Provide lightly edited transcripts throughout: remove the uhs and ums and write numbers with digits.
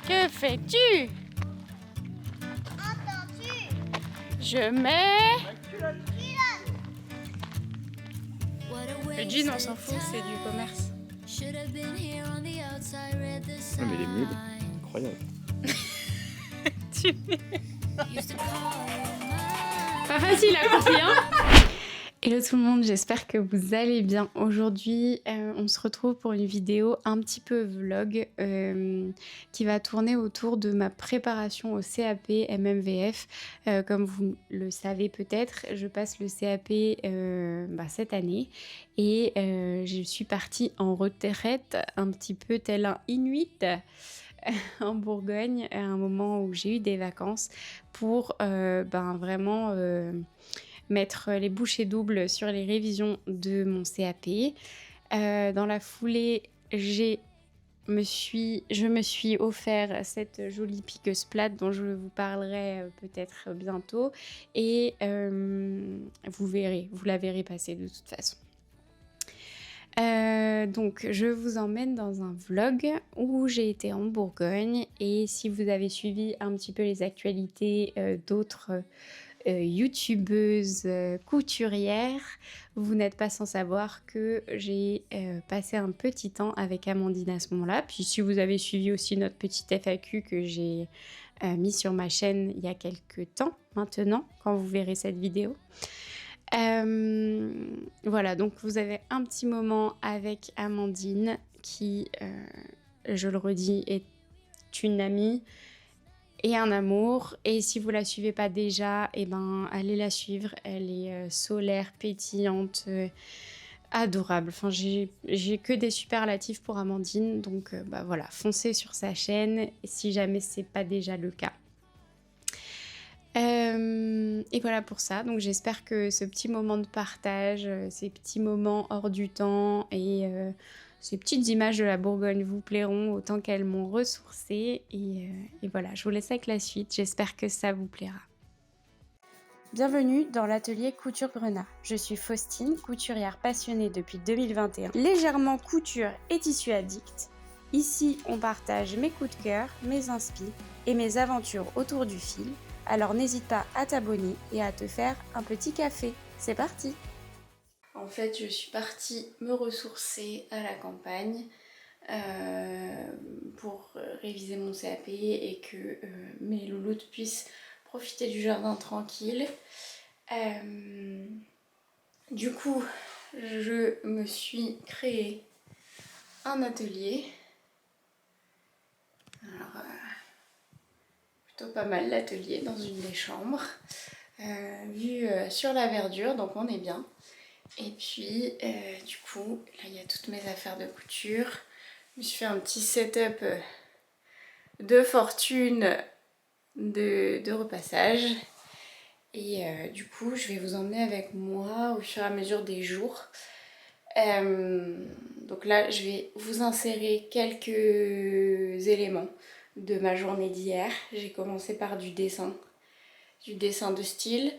Que fais-tu? Entends-tu? Je mets... Le jean, on s'en fout, c'est du commerce. Non mais les mules, incroyable. Pas facile à copier, hein. Hello tout le monde, j'espère que vous allez bien. Aujourd'hui, on se retrouve pour une vidéo un petit peu vlog qui va tourner autour de ma préparation au CAP MMVF. Comme vous le savez peut-être, je passe le CAP cette année et je suis partie en retraite un petit peu tel un Inuit en Bourgogne à un moment où j'ai eu des vacances pour vraiment... mettre les bouchées doubles sur les révisions de mon CAP. Dans la foulée, je me suis offert cette jolie piqueuse plate dont je vous parlerai peut-être bientôt. Et vous la verrez passer de toute façon. Donc je vous emmène dans un vlog où j'ai été en Bourgogne, et si vous avez suivi un petit peu les actualités d'autres youtubeuses couturières, vous n'êtes pas sans savoir que j'ai passé un petit temps avec Amandine à ce moment-là. Puis si vous avez suivi aussi notre petite FAQ que j'ai mis sur ma chaîne il y a quelques temps maintenant, quand vous verrez cette vidéo. Voilà, donc vous avez un petit moment avec Amandine qui, je le redis, est une amie et un amour. Et si vous la suivez pas déjà, allez la suivre. Elle est solaire, pétillante, adorable. Enfin, j'ai que des superlatifs pour Amandine. Donc voilà, foncez sur sa chaîne si jamais c'est pas déjà le cas. Et voilà pour ça. Donc j'espère que ce petit moment de partage, ces petits moments hors du temps et ces petites images de la Bourgogne vous plairont autant qu'elles m'ont ressourcée. Et voilà, je vous laisse avec la suite. J'espère que ça vous plaira. Bienvenue dans l'atelier Couture Grenat. Je suis Faustine, couturière passionnée depuis 2021, légèrement couture et tissu addict. Ici, on partage mes coups de cœur, mes inspi et mes aventures autour du fil. Alors n'hésite pas à t'abonner et à te faire un petit café. C'est parti! En fait, je suis partie me ressourcer à la campagne pour réviser mon CAP et que mes louloutes puissent profiter du jardin tranquille. Du coup, je me suis créé un atelier. Alors, plutôt pas mal l'atelier dans une des chambres, vue sur la verdure, donc on est bien. Et puis du coup là il y a toutes mes affaires de couture. Je me suis fait un petit setup de fortune de repassage, et du coup je vais vous emmener avec moi au fur et à mesure des jours. Donc là je vais vous insérer quelques éléments de ma journée d'hier. J'ai commencé par du dessin de style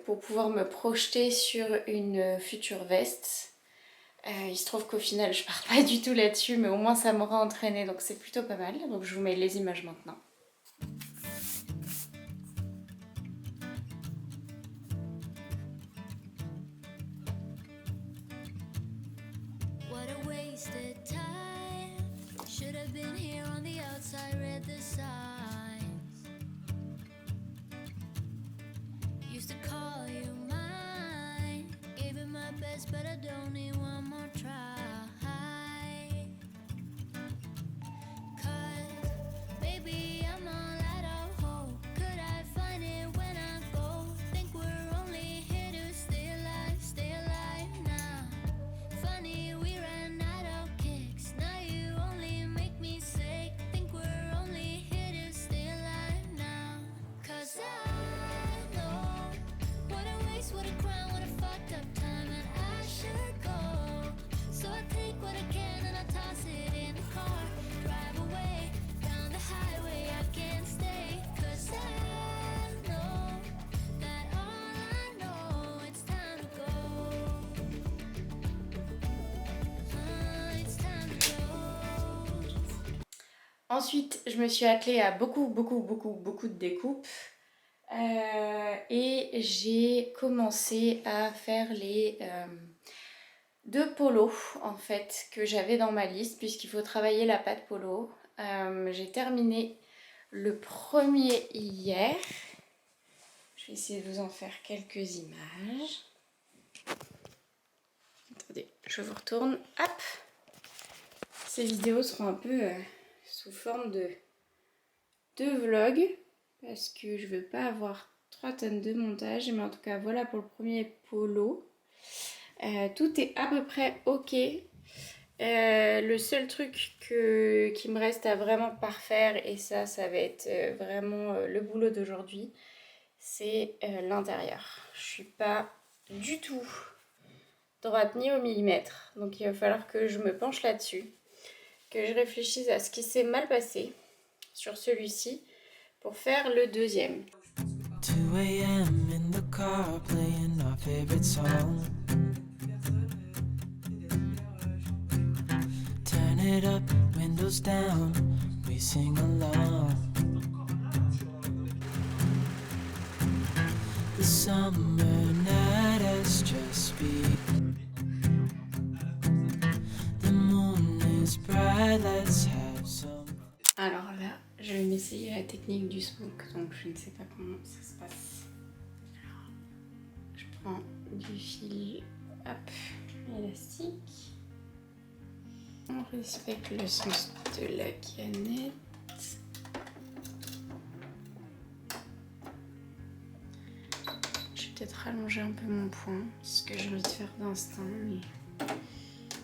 pour pouvoir me projeter sur une future veste. Il se trouve qu'au final je pars pas du tout là-dessus, mais au moins ça m'aura entraîné, donc c'est plutôt pas mal. Donc je vous mets les images maintenant. But I don't need one more try. 'Cause baby I'm all out of hope. Could I find it when I go? Think we're only here to stay alive now. Funny we ran out of kicks. Now you only make me sick. Think we're only here to stay Ensuite, je me suis attelée à beaucoup de découpes. Et j'ai commencé à faire les 2 polos en fait que j'avais dans ma liste puisqu'il faut travailler la pâte polo. J'ai terminé le premier hier. Je vais essayer de vous en faire quelques images. Attendez, je vous retourne. Hop! Ces vidéos seront un peu sous forme de vlog parce que je veux pas avoir 3 tonnes de montage, mais en tout cas voilà pour le premier polo. Tout est à peu près ok. Le seul truc qui me reste à vraiment parfaire, et ça va être vraiment le boulot d'aujourd'hui, c'est l'intérieur. Je suis pas du tout droite ni au millimètre, donc il va falloir que je me penche là-dessus, que je réfléchisse à ce qui s'est mal passé sur celui-ci pour faire le deuxième. 2 a.m. in the car playing our favorite song. Turn it up, windows down, we sing along. The summer night has just begun. The moon is bright, let's have some. Alors là, je vais m'essayer la technique du smoke, donc je ne sais pas comment ça se passe. Alors, je prends du fil, hop, élastique. On respecte le sens de la canette. Je vais peut-être rallonger un peu mon poing, c'est ce que j'ai envie de faire d'instinct, mais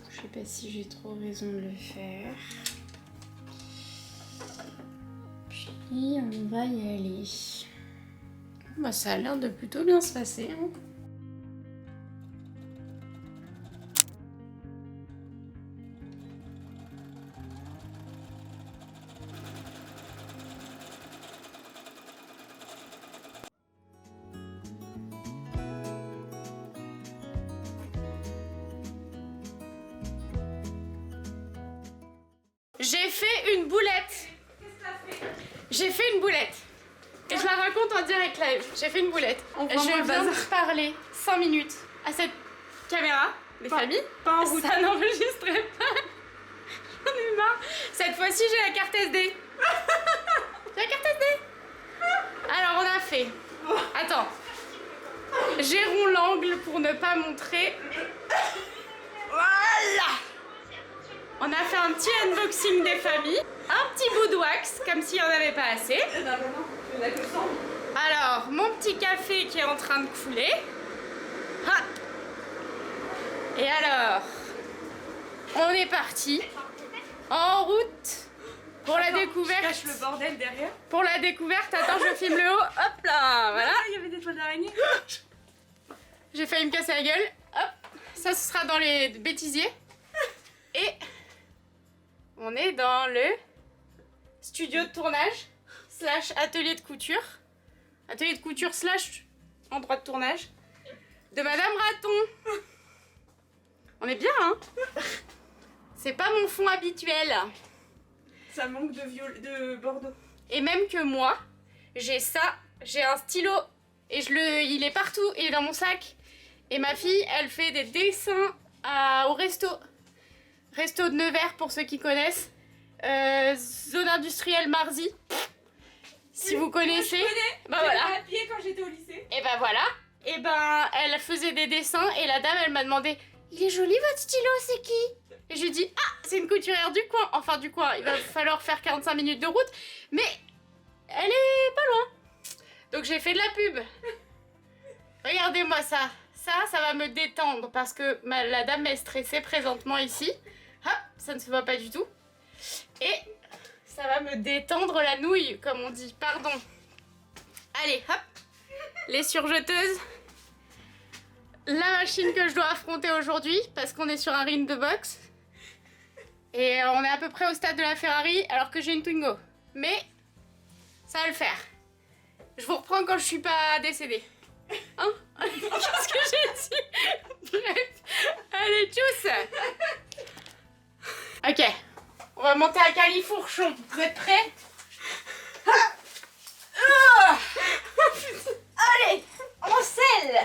je sais pas si j'ai trop raison de le faire. Et on va y aller. Bah, ça a l'air de plutôt bien se passer. Hein. J'ai fait une boulette. J'ai fait une boulette. Et je la raconte en direct live. J'ai fait une boulette. Je viens de parler 5 minutes à cette caméra des familles. Pas en route. Ça n'enregistrait pas. J'en ai marre. Cette fois-ci, j'ai la carte SD. J'ai la carte SD. Alors, on a fait... Attends. Gérons l'angle pour ne pas montrer. Voilà. On a fait un petit unboxing des familles. Un petit bout de wax, comme s'il n'y en avait pas assez. Alors, mon petit café qui est en train de couler. Ha. Et alors, on est parti. En route pour la découverte. Je cache le bordel derrière. Pour la découverte, attends, je filme le haut. Hop là, voilà. Il y avait des toiles d'araignée. J'ai failli me casser la gueule. Hop, ça ce sera dans les bêtisiers. Et on est dans le studio de tournage slash atelier de couture. Atelier de couture slash endroit de tournage de Madame Raton. On est bien, hein? C'est pas mon fond habituel. Ça manque de bordeaux. Et même que moi, j'ai ça, j'ai un stylo et il est partout, il est dans mon sac. Et ma fille, elle fait des dessins au resto. Resto de Nevers pour ceux qui connaissent. Zone industrielle Marzy. Si vous connaissez. Moi, je connais. Bah voilà. À pied quand j'étais au lycée. Et bah voilà. Et ben elle faisait des dessins et la dame elle m'a demandé il est joli votre stylo, c'est qui? Et je lui ai dit ah c'est une couturière du coin. Enfin du coin, il va falloir faire 45 minutes de route. Mais elle est pas loin. Donc j'ai fait de la pub. Regardez-moi ça. Ça va me détendre parce que la dame est stressée présentement ici. Hop, ça ne se voit pas du tout. Et ça va me détendre la nouille, comme on dit. Pardon. Allez, hop. Les surjeteuses. La machine que je dois affronter aujourd'hui parce qu'on est sur un ring de boxe. Et on est à peu près au stade de la Ferrari alors que j'ai une Twingo. Mais ça va le faire. Je vous reprends quand je suis pas décédée. Hein? Qu'est-ce que j'ai dit? Bref. Allez, tchuss. Ok. On va monter à Califourchon. Vous êtes prêts? Allez, on selle.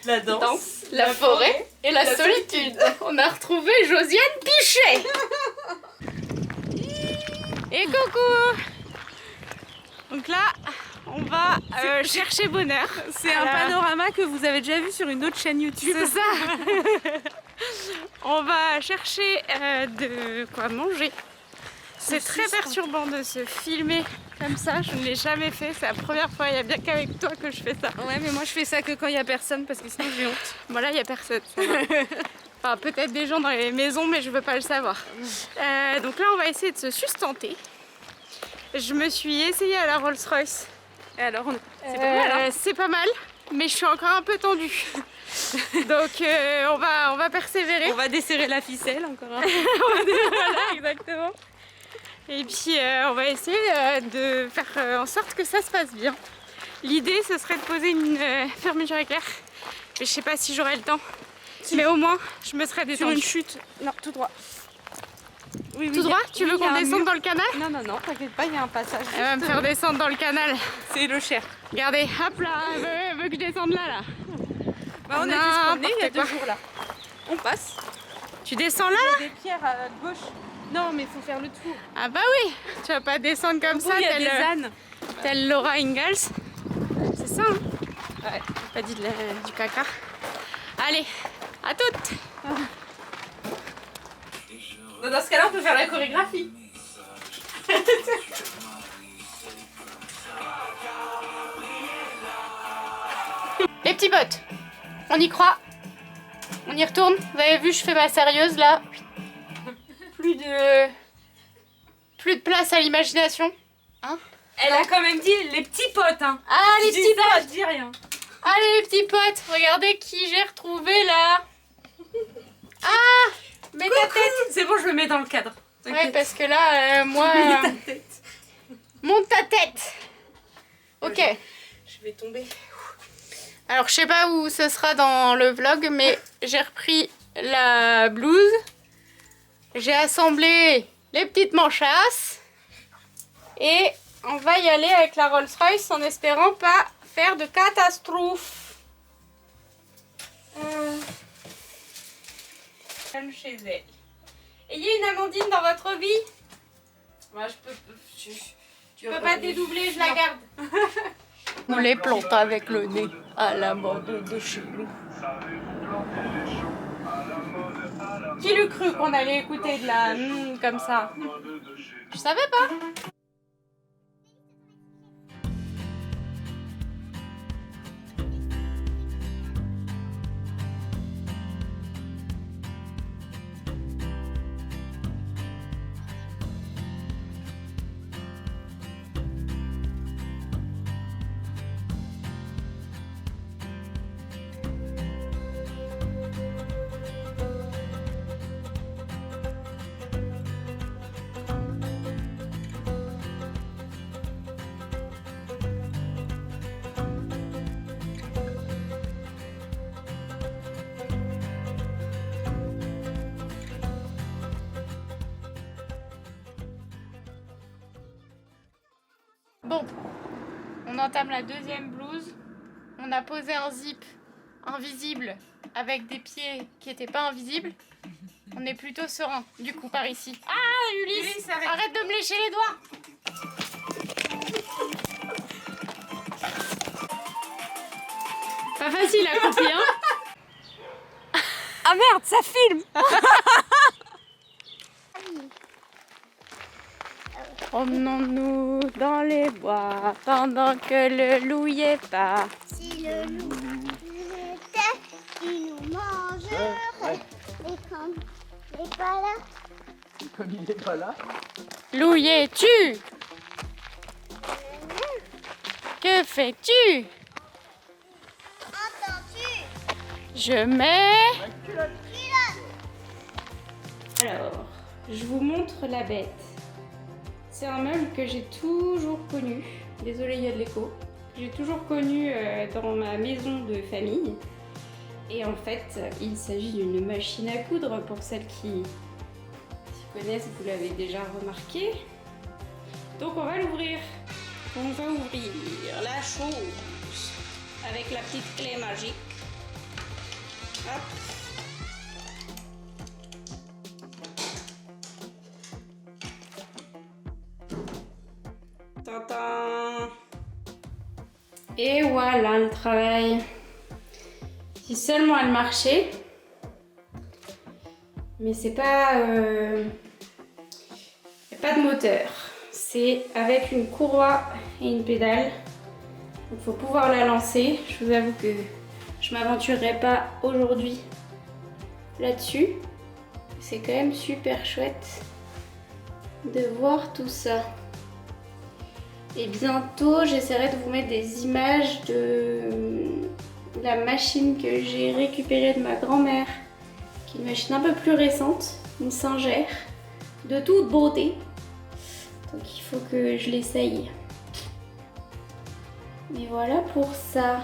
La Danse, la forêt et la solitude. On a retrouvé Josiane Pichet. Et coucou. Donc là, on va chercher bonheur. C'est un panorama que vous avez déjà vu sur une autre chaîne YouTube. C'est ça. On va chercher de quoi manger. C'est très perturbant de se filmer comme ça, je ne l'ai jamais fait, c'est la première fois, il n'y a bien qu'avec toi que je fais ça. Ouais, mais moi je fais ça que quand il y a personne parce que sinon j'ai honte. Bon là, il n'y a personne. Ça va. Enfin, peut-être des gens dans les maisons, mais je veux pas le savoir. Donc là, on va essayer de se sustenter. Je me suis essayée à la Rolls-Royce. Et alors, c'est pas mal, hein. C'est pas mal, mais je suis encore un peu tendue. Donc on va persévérer. On va desserrer la ficelle encore. Hein. Voilà, exactement. Et puis on va essayer de faire en sorte que ça se passe bien. L'idée, ce serait de poser une fermeture éclair. Mais je sais pas si j'aurai le temps. Mais au moins, je me serais détendue. Sur une chute. Non, tout droit. Oui, Tout droit? Tu veux qu'on descende dans le canal? Non, non, non, t'inquiète pas, il y a un passage. Elle va me faire descendre dans le canal. C'est le Cher. Regardez, hop là, elle veut que je descende là. Bah, on a dû se promener il y a 2 jours là. On passe. Tu descends là? Il y a des pierres à gauche. Non, mais il faut faire le tour. Ah bah oui, tu vas pas descendre comme ça, Il y a des ânes. telle Laura Ingalls. C'est ça, hein? Ouais. Pas dit du caca. Allez, à toutes. Dans ce cas-là, on peut faire la chorégraphie. Les petits potes, on y croit. On y retourne. Vous avez vu, je fais ma sérieuse là. Plus de place à l'imagination. Hein? Elle a quand même dit les petits potes. Hein. Ah, les petits potes. Je dis rien. Allez les petits potes, regardez qui j'ai retrouvé là. Ah, mets ta tête. C'est bon, je me mets dans le cadre. Ouais, parce que là, moi... Mets ta tête. Monte ta tête. Ok. Je vais tomber. Alors, je sais pas où ce sera dans le vlog, mais j'ai repris la blouse. J'ai assemblé les petites manchasses. Et on va y aller avec la Rolls-Royce en espérant pas faire de catastrophe. Comme chez elle. Ayez une Amandine dans votre vie. Moi, je peux. Tu peux pas dédoubler, je la garde. On les plante avec le nez à la mode de chez nous. Qui l'eût cru qu'on allait écouter de la comme ça? Je savais pas. Bon, on entame la deuxième blouse. On a posé un zip invisible avec des pieds qui n'étaient pas invisibles. On est plutôt serein, du coup, par ici. Ah, Ulysse, arrête de me lécher les doigts. Pas facile à couper, hein. Ah merde, ça filme. Promenons-nous dans les bois pendant que le loup y est pas. Si le loup était, il nous mangerait. Et comme il n'est pas là, Comme il n'est pas là. Loup y es-tu? Que fais-tu? entends-tu? Je mets... Alors, je vous montre la bête. C'est un meuble que j'ai toujours connu. Désolée, il y a de l'écho. J'ai toujours connu dans ma maison de famille. Et en fait, il s'agit d'une machine à coudre pour celles qui s'y connaissent, vous l'avez déjà remarqué. Donc on va l'ouvrir. On va ouvrir la chose avec la petite clé magique. Hop. Tintin. Et voilà le travail. Si seulement elle marchait. Mais c'est pas... y a pas de moteur. C'est avec une courroie et une pédale. Il faut pouvoir la lancer. Je vous avoue que je m'aventurerai pas aujourd'hui là-dessus. C'est quand même super chouette de voir tout ça. Et bientôt, j'essaierai de vous mettre des images de la machine que j'ai récupérée de ma grand-mère, qui est une machine un peu plus récente, une Singer, de toute beauté. Donc il faut que je l'essaye. Et voilà pour ça.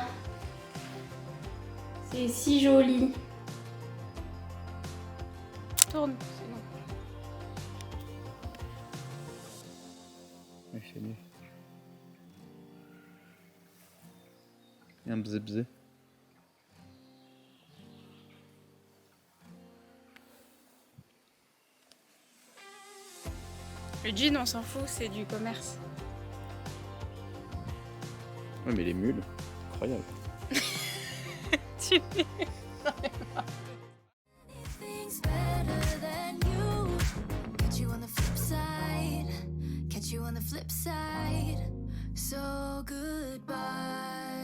C'est si joli. Tourne, sinon. Oui, c'est mieux. Il y a un bzé-bzé. Le jean, on s'en fout, c'est du commerce. Ouais, mais les mules, incroyable. Tu Things better than you. Catch you on the flip side. Catch you on the flip side. So goodbye.